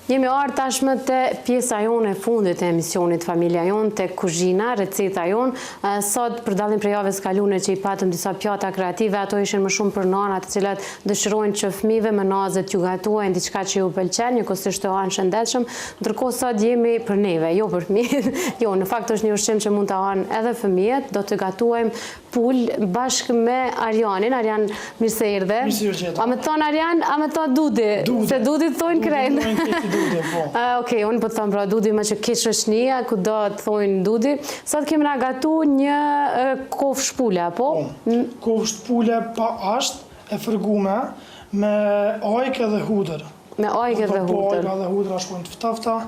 Jemi ardhur tashmë te pjesa jonë e fundit e emisionit Familja Jonë, te kuzhina, receta jonë. Sot për dallim prej javës kaluar që I patëm disa pjata kreative, ato ishin më shumë për nënat, të cilat dëshirojnë që fëmijëve menazet ju gatuajnë diçka që ju pëlqen, njëkohësisht të hanë shëndetshëm, ndërkohë sot jemi për neve, jo për fëmijët. Jo, në fakt është një ushqim që mund ta hanë edhe fëmijët, do të gatuajmë pul bashkë me Arjanin. Arjan, mirë se erdhe. A më thon Arjan, a më thon Dudi? Se Dudi thonë krejt. Okej, unë po të thëmë pra Dudi me që keq është njëja, ku do të thojnë Dudi. Sot kemi nga gatu një kofsh pule, po? Kofsh pule pa asht, e fërgume, me ajkë dhe hudër. Me ajkë dhe hudër. Po ajkë dhe hudër ashkojnë të ftafta,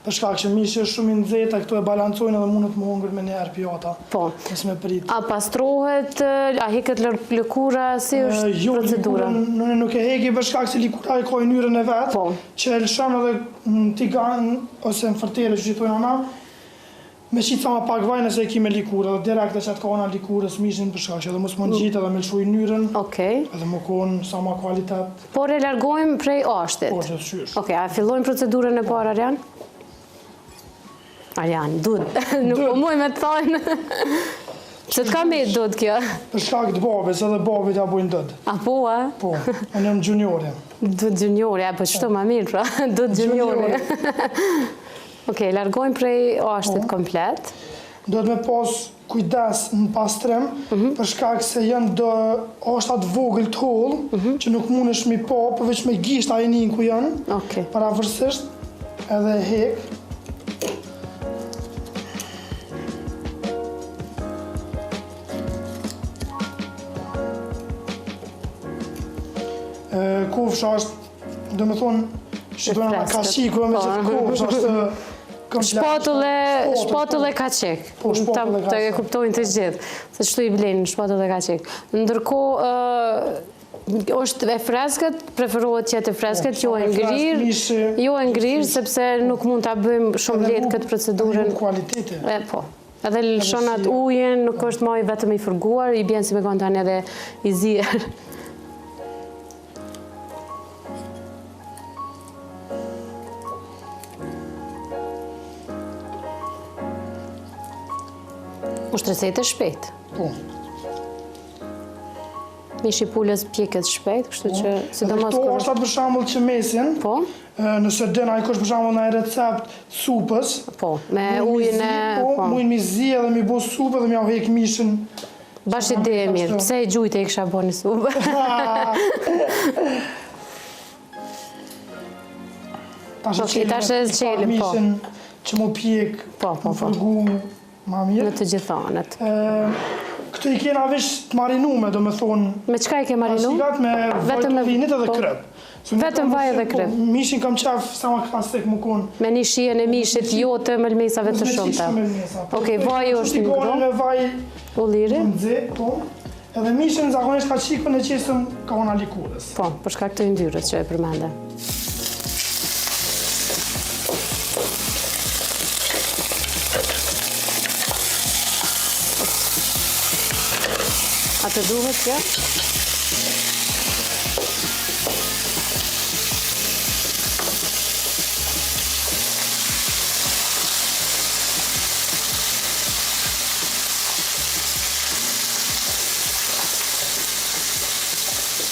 përshka që mishi është shumë I nxehtë, këto e balancojnë edhe mundet më hongër me një herë pjata. Po. Nësë me prit. A pastrohet, a heket lëkura, si është procedura? Jo, nuk e heki përshka që likura e ka njërën e vetë, që e lëshëm edhe në tigan, ose në fërtere që gjithojnë ana, me qitë sa ma pak vaj nëse e ki me likurë, edhe direkt e që atë ka ana likurës mishin përshka që edhe mos më në gjitë edhe me lëshuj njërën, edhe më konë sa ma kualitet. Por e largojmë prej ashtit? Po, që të shysh. Okej, a fillojmë procedurën e parë, Arjan? Arjan, Dud, nuk po muj me të thajnë. Se të ka me Dud kjo? Për shkak të babes, edhe babit ja bujnë Dud. A po, a? Po, unë jam juniori. Dud juniori, po qëto ma mirë, pra. Dud juniori. Okej, largojmë prej ashtit komplet. Do të me pas kujdes në pastrim, për shkak se janë do ashtat vogël të hollë, që nuk mund është mi pa, përveç me gisht a e ku janë, paravërsisht, edhe hek. Kofsha është, do me thonë, që do në kashiku, me që kofsha është Shpatull e kaqek. Po, shpatull e kaqek. Të e kuptojnë të gjithë, se qëtu I blenë shpatull e kaqek. Ndërkohë, është e freskët, preferohet që jetë e freskët, jo e ngrirë, sepse nuk mund të bëjmë shumë letë këtë procedurën. Edhe kualitete. Po. Edhe lëshonat ujen, nuk është ma I vetëm I fërguar, I bjenë si me kanë tani edhe I zirë. Është recetë shpejt. Po. Mishi pulës pjeket shpejt, kështu që sidomos këto ashtat për shembull që mesin. Po. Nëse den ai kush për shembull në recept supës. Po, me ujin e po. Mund mi zi edhe mi bë supë dhe mi au hek mishin. Bash ide e mirë. Pse e gjujtë e kisha bënë supë? Tash e zgjelim, po. Mishin që mu pjek. Po. Ma mirë. Në të gjithonët. Këtu I kena vish të marinume, do me thonë... Me qka I ke marinu? Asigat me vaj të vinit edhe krep. Vetëm vaj edhe krep? Mishin kam qef sa ma klasik më konë. Me një shien e mishit, jo të mëlmesave të shumëta. Me mëlmesa. Okej, vaj është një gro. Me vaj... Ulliri? Edhe mishin zakonisht ka qikën e qesëm ka ona likurës. Po, përshka këtë yndyrës që e përmende. A të duhet kjo?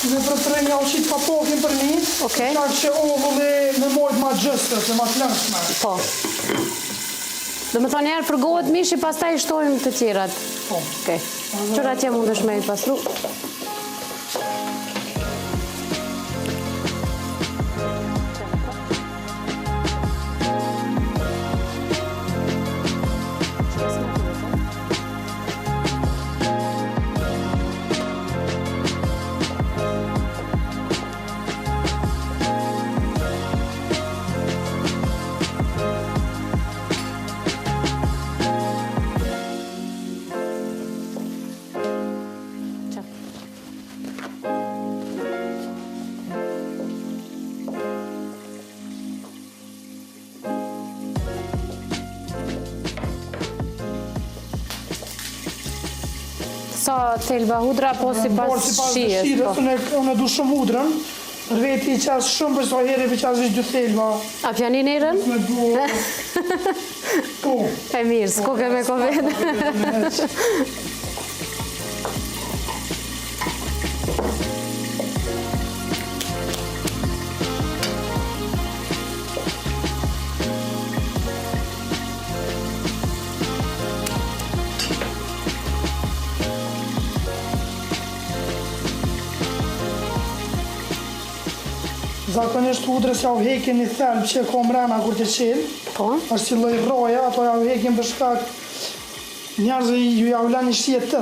Ne preferojmë ja ushit pa pokin për një, qak që ovulli me mojt ma gjëstë, se ma të lëngshme. Po. Do me thonë njerë fërgohet mishi, pas ta I shtojmë të tjerat. Po. Okej. Qëra tje mund është me I pasru? sa thelba hudra, po si pas shijes. Unë du shumë hudrën, për veti i qasë shumë për sa herë për qasë ishtë 2 thelba. A pjanin erën? Me du... Po. E mirë, s'ko ke me kovet. Zakonisht hudrës ja u hekin një thelbë që ka mrena kur të qelë. Po? është si lloj roja, ato ja u hekin për shkak njerëzve ju ja u lanë një shije të.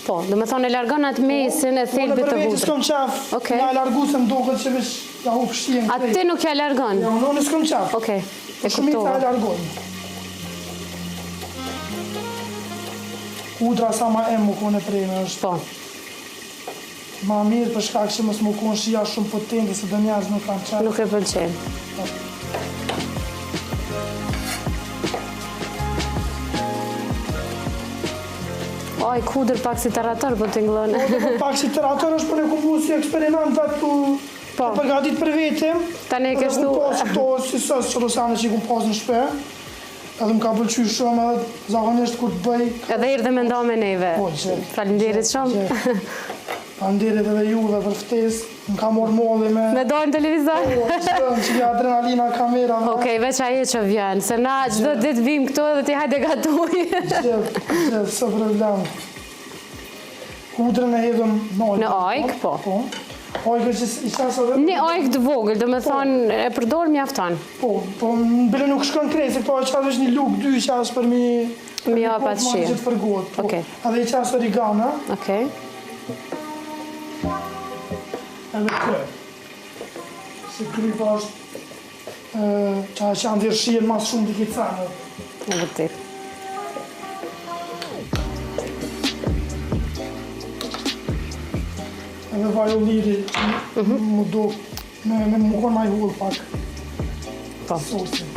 Po, do me thonë e largon atë mesin e thelbit të Unë për veti hudrë. s'kom qaf, ja largu se më duket që veç ja u fshien A ti nuk ja largon? Ja, unë s'kom qaf. Okej, e Shumica kuptova. ja largojnë. Hudra sa ma e më kone prejme është. Po. Ma mirë për shkak që mos më konë shia shumë potente se do njerëz nuk kanë qaf. Nuk e pëlqen. Oj, hudër pak si tarator, po t'ingllon. Pak si terator është për ne kumbu si eksperiment vetë Po. të përgatit për vete. Tani e ke shtu... Edhe ku pas këto si sës që dosane që i kum pas në shpe. Edhe më ka pëlqy shumë edhe zakonisht kur të bëj. Edhe erdhe me nda me neve. Po, që. Faleminderit shumë. Faleminderit edhe juve për ftesë. Më ka morë molli me... Me dojnë televizor? Po, që një adrenalina kamera. Okej, veç aje që vjen, se na çdo ditë vim këtu edhe ti hajde gatuj. Gjë, së problem. Hudrën e hedhëm në ojk. Në ojk, po. Ojkë që i qasë edhe... Një ojk të vogël, do me thonë e përdor mjafton. Po, bile nuk shkon krejt, se këto e qasë është një luk 2 qasë për mi... Mi hapat shi. Që të fërgohet, po. Okej. Edhe i qasë origana. Okej. Edhe kry. Se kry pa është... që janë dhirë shien mas shumë të këtë canë. Në vërtet. Edhe vaj u liri, më do me më konë maj hullë pak. Po. Sosin.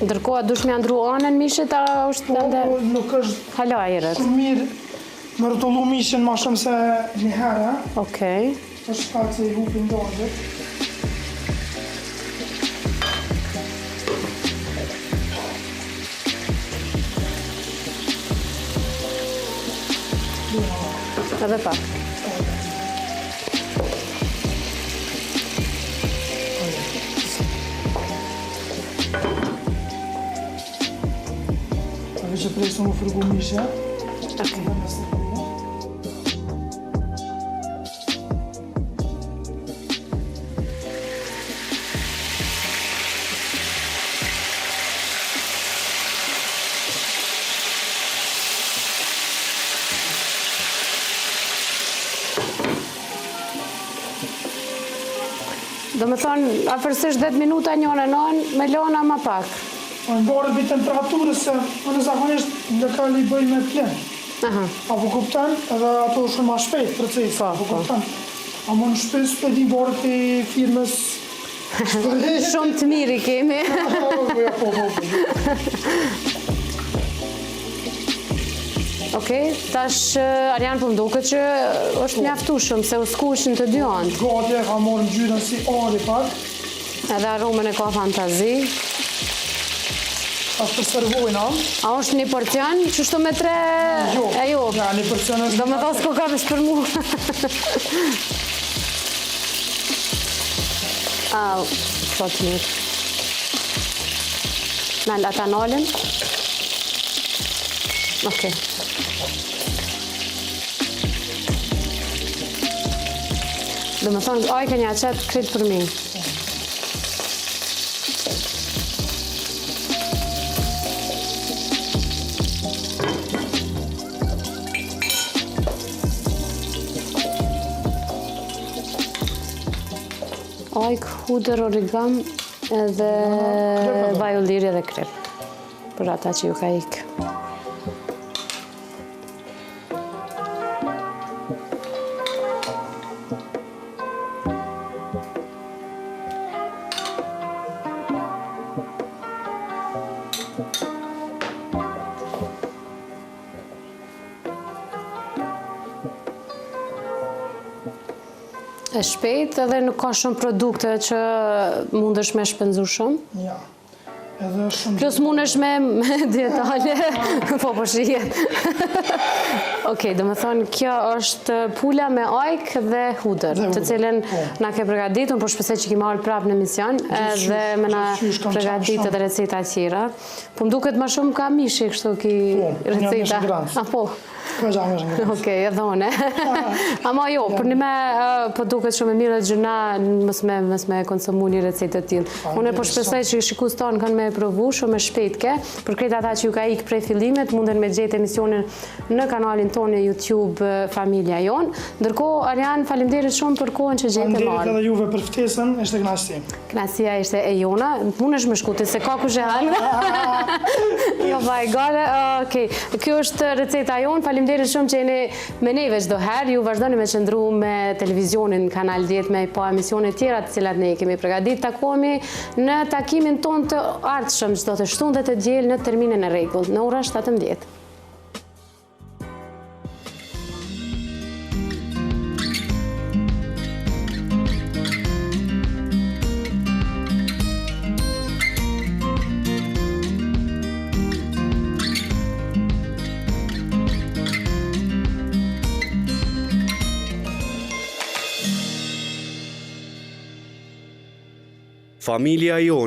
Ndërkohë, dush me andru anën mishit, a është ndë... Po, nuk është Halo, ajerët. shumë mirë me rrotullu mishin ma shumë se një herë. Okej. Për shkak se i hupin dojët. Edhe pak. Edhe që prej së më fërgu mishe. Okej. Do me thonë, afërsisht 10 minuta njënë e nënë, me lona ma pak. Në barë bëj temperaturës se në zakonisht lokal i bëj me plen. Aha. Apo kuptan, edhe ato shumë ma shpejt procesi. Apo kuptan. A më në shpejt s'pe di barë të firmës. Shumë të mirë i kemi. Okej, tash Arjan po mduket që është mjaftueshëm se u skuqin të dy anë. Gati e ka morë ngjyrën si ari pak. Edhe aromën e ka fantazi. Ashtë të servojnë, a? A është një porcion, qështu me 3... Jo. E jo. Ja, një porcion është... Do me thosë s'ko ka vesh për mu. Au, shumë mirë. Nalë ata nalën. Okej. Do me thonë, oj, kënja qëtë kretë për mi. Ojk, hudër, origam edhe vaj ulliri edhe krep. Për ata që ju ka ikë. E shpejt edhe nuk ka shumë produkte që mundesh me shpenzu shumë? Ja. Edhe shumë... Plus mundesh me dietale, po shihet. Okej, do me thonë, kjo është pula me ajk dhe hudër, të cilën na ke përgatitur, por shpresoj që ki marrë prapë në emision, dhe me na përgatitur edhe receta tjera. Po më duket më shumë ka mishi kështu ki receta. Po. Okej, edhe one. Ama jo, për një me po duket shumë e mirë dhe gjëna mës me konsumu një recetë të tjilë. Unë po shpresoj që shikus tonë kanë me provu shumë e shpejtke, për krejt ata që ju ka ikë prej fillimet, munden me gjetë emisionin në kanalin tonë në YouTube Familja Jon. Ndërko, Arjan, faleminderit shumë për kohën që gjetë marë. Faleminderit edhe juve për ftesën, ishte kënaqësi. Kënaqësia ishte e jona, munesh me shkuti, se ka ku zhehan. Jo, vaj, gale, okej. Kjo është receta jonë, faleminderit shumë që jeni me neve çdo herë, ju vazhdoni me qëndru me televizionin Kanal 10 me po emisione tjera të cilat ne kemi përgatitur. Takohemi në takimin ton të ardhshëm çdo të shtunë dhe të diel në terminin e rregullt në orën 17. Familja Jon.